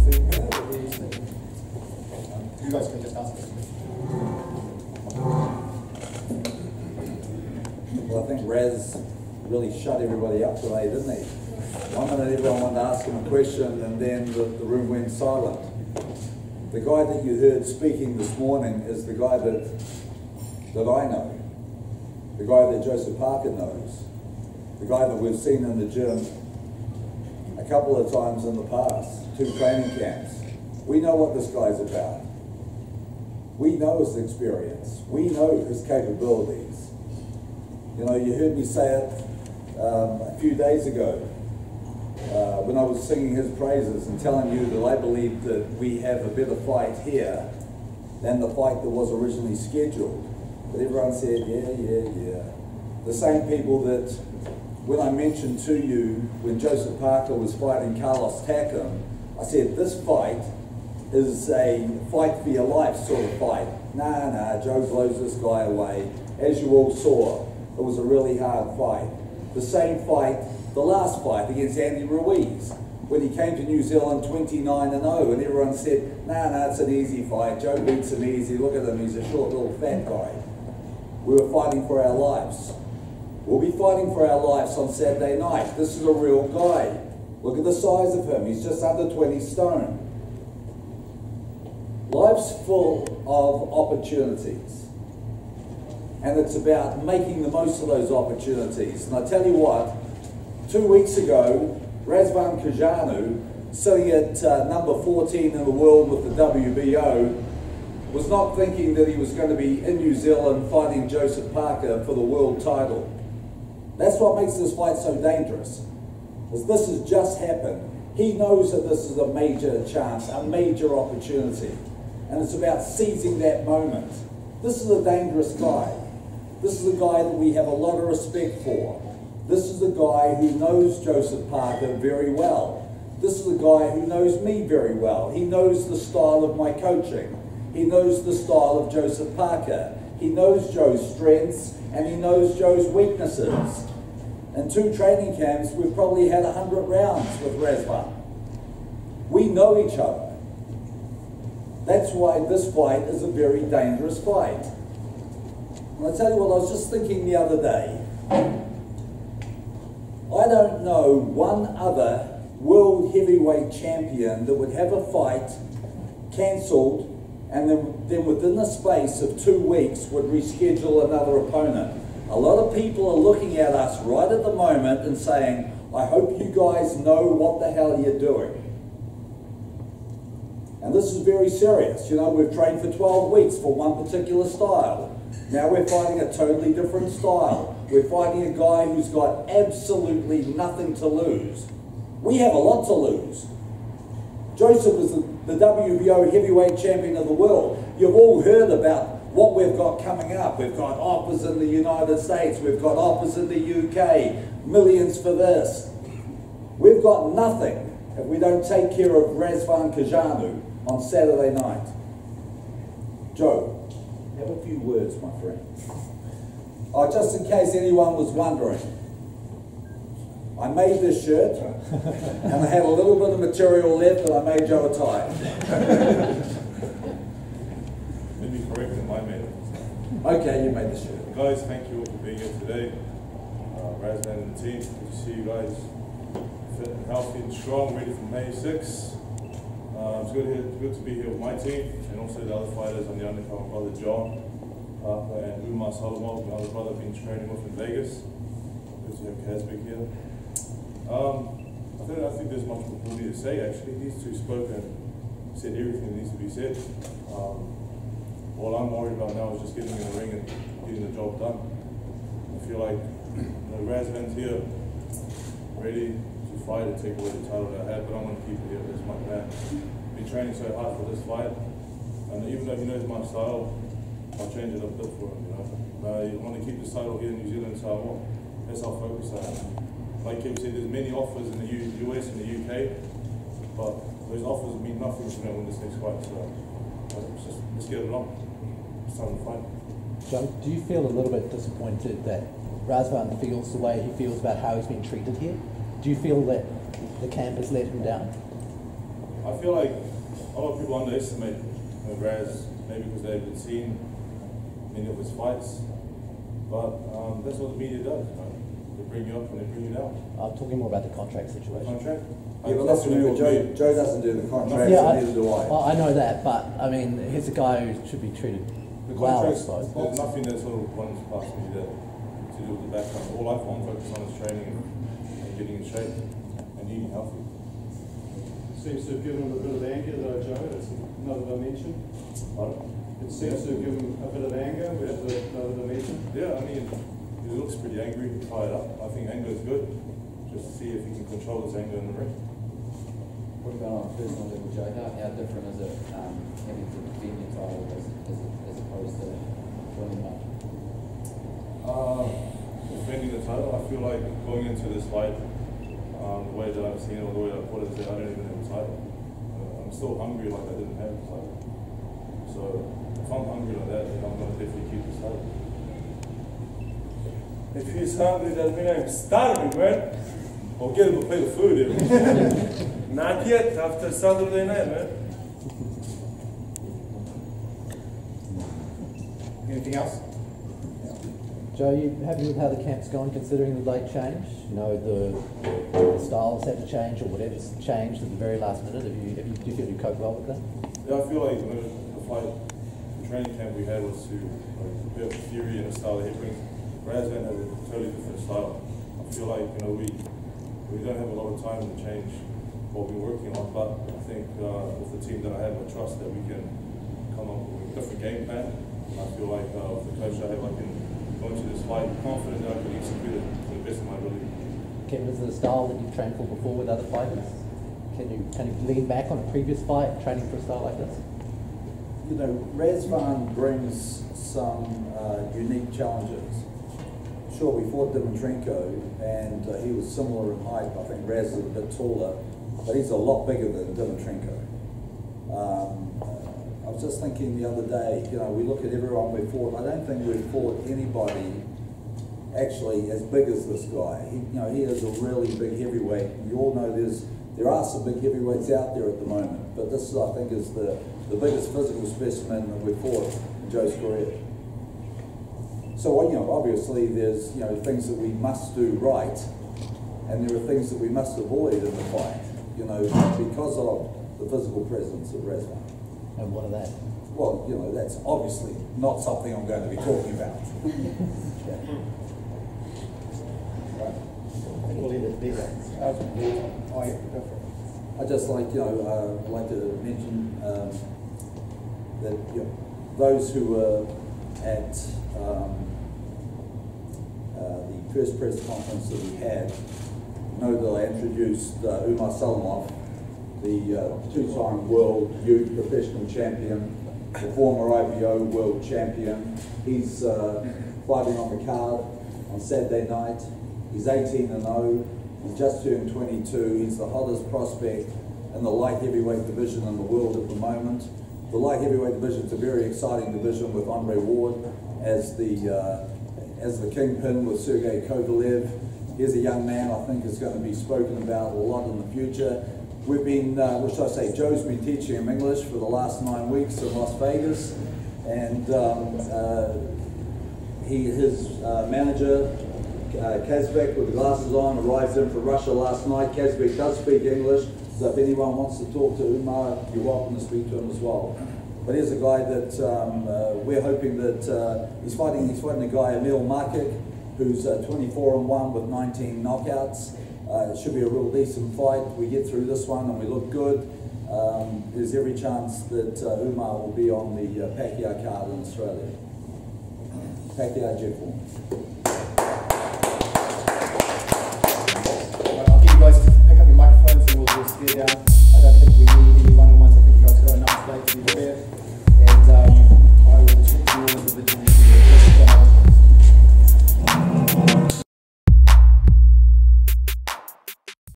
You guys can just ask us. Well, I think Raz really shut everybody up today, didn't he? 1 minute everyone wanted to ask him a question, and then the room went silent. The guy that you heard speaking this morning is the guy that I know, the guy that Joseph Parker knows, the guy that we've seen in the gym a couple of times in the past, 2 training camps. We know what this guy's about. We know his experience. We know his capabilities. You know, you heard me say it a few days ago when I was singing his praises and telling you that I believe that we have a better fight here than the fight that was originally scheduled. But everyone said, yeah. The same people that, when I mentioned to you, when Joseph Parker was fighting Carlos Takam, I said, this fight is a fight for your life sort of fight. Nah, Joe blows this guy away. As you all saw, it was a really hard fight. The same fight, the last fight against Andy Ruiz, when he came to New Zealand 29-0, and everyone said, nah, it's an easy fight. Joe beats him easy. Look at him, he's a short little fat guy. We were fighting for our lives. We'll be fighting for our lives on Saturday night. This is a real guy. Look at the size of him. He's just under 20 stone. Life's full of opportunities. And it's about making the most of those opportunities. And I tell you what, 2 weeks ago, Razvan Conaju, sitting at number 14 in the world with the WBO, was not thinking that he was going to be in New Zealand fighting Joseph Parker for the world title. That's what makes this fight so dangerous, is this has just happened. He knows that this is a major chance, a major opportunity, and it's about seizing that moment. This is a dangerous guy. This is a guy that we have a lot of respect for. This is a guy who knows Joseph Parker very well. This is a guy who knows me very well. He knows the style of my coaching. He knows the style of Joseph Parker. He knows Joe's strengths and he knows Joe's weaknesses. In 2 training camps, we've probably had 100 rounds with Razvan. We know each other. That's why this fight is a very dangerous fight. And I tell you what, I was just thinking the other day, I don't know one other world heavyweight champion that would have a fight cancelled and then within the space of 2 weeks would reschedule another opponent. A lot of people are looking at us right at the moment and saying, I hope you guys know what the hell you're doing. And this is very serious. You know, we've trained for 12 weeks for one particular style. Now we're fighting a totally different style. We're fighting a guy who's got absolutely nothing to lose. We have a lot to lose. Joseph is the WBO heavyweight champion of the world. You've all heard about what we've got coming up. We've got offers in the United States. We've got offers in the UK. Millions for this. We've got nothing if we don't take care of Razvan Conaju on Saturday night. Joe, have a few words, my friend. Oh, just in case anyone was wondering, I made this shirt, and I had a little bit of material left, and I made Joe a tie. Let me correct him, I made it. Okay, you made the shirt. Guys, thank you all for being here today. Razvan and the team, good to see you guys fit and healthy and strong, ready for May 6. It's good to be here with my team, and also the other fighters on the undercard, my brother John, and Umar Solomon, my other brother I've been training with in Vegas. Good to have Kazbek here. I think there's much more for me to say actually. These two spoke and said everything that needs to be said. All I'm worried about now is just getting in the ring and getting the job done. I feel like Razvan's here, ready to fight and take away the title that I had, but I'm going to keep it here. That's my plan. Been training so hard for this fight, and even though he knows my style, I'll change it up a bit for him. I want to keep this title here in New Zealand, so I want. That's our focus. Like Kim said, there's many offers in the US and the UK, but those offers mean nothing to me when this next fight. So let's get it on. It's time to fight. Joe, do you feel a little bit disappointed that Razvan feels the way he feels about how he's been treated here? Do you feel that the camp has let him down? I feel like a lot of people underestimate Raz, maybe because they haven't seen many of his fights. But that's what the media does, you know. They bring you up and they bring you down. I'm talking more about the contract situation. Contract? Yeah, but let's remember, Joe doesn't do the contracts, Yeah, and neither do I. I know that, but I mean, he's a guy who should be treated The well, I contracts, suppose. there's nothing that sort of runs past me that to do with the background. All I'm focused on is training and getting in shape and eating healthy. Seems to have given him a bit of anger though, Joe, that's another dimension. It seems to have given him a bit of anger, which is another dimension. Yeah, I mean, he looks pretty angry, fired up. I think anger is good, just to see if he can control his anger in the ring. What about on a personal level, Joe? How different is it having to defend your title as opposed to winning one? Defending the title, I feel like going into this fight, the way that I've seen it, or the way I put it, is that I don't even have a title. I'm still hungry like I didn't have a title. So if I'm hungry like that, then I'm going to definitely keep this title. If he's hungry, that means I'm starving, man. I'll get him a plate of food here. Not yet, after Saturday night, man. Anything else? Joe, you happy with how the camp's going considering the late change? You know, the styles had to change or whatever's changed at the very last minute. Do you feel you coped well with that? Yeah, I feel like the training camp we had was to prepare for Fury and the style that he brings. Razvan has a totally different style. I feel like, you know, we don't have a lot of time to change what we're working on, but I think with the team that I have, I trust that we can come up with a different game plan. I feel like with the coach I have, I can go into this fight confident that I can execute it to the best of my ability. Kevin, is it a style that you've trained for before with other fighters? Can you lean back on a previous fight training for a style like this? You know, Razvan brings some unique challenges. Sure, we fought Dimitrenko, and he was similar in height. I think Raz is a bit taller, but he's a lot bigger than Dimitrenko. I was just thinking the other day, you know, we look at everyone we fought. I don't think we've fought anybody actually as big as this guy. He is a really big heavyweight. You all know there are some big heavyweights out there at the moment, but this I think is the biggest physical specimen that we've fought in Joe's career. So, obviously there's, things that we must do right, and there are things that we must avoid in the fight, because of the physical presence of Razvan. And what are that? Well, that's obviously not something I'm going to be talking about. We'll leave it there. Oh, yeah, go for it. I just like, I'd like to mention that those who were at the first press conference that we had know that I introduced Umar Salamov, the two-time world youth professional champion, the former IBO world champion. He's fighting on the card on Saturday night. He's 18-0. He's just turned 22. He's the hottest prospect in the light heavyweight division in the world at the moment. The light heavyweight division is a very exciting division with Andre Ward as the kingpin with Sergey Kovalev. Here's a young man I think is going to be spoken about a lot in the future. We've been, what should I say, Joe's been teaching him English for the last 9 weeks in Las Vegas, and his manager, Kazbek, with the glasses on, arrived in from Russia last night. Kazbek does speak English, so if anyone wants to talk to Umar, you're welcome to speak to him as well. But here's a guy that we're hoping that he's fighting a guy, Emil Markic, who's 24-1 with 19 knockouts. It should be a real decent fight. We get through this one and we look good. There's every chance that Umar will be on the Pacquiao card in Australia. Pacquiao Jeff. I'll get you guys to pick up your microphones and we'll steer down. I don't think we need anyone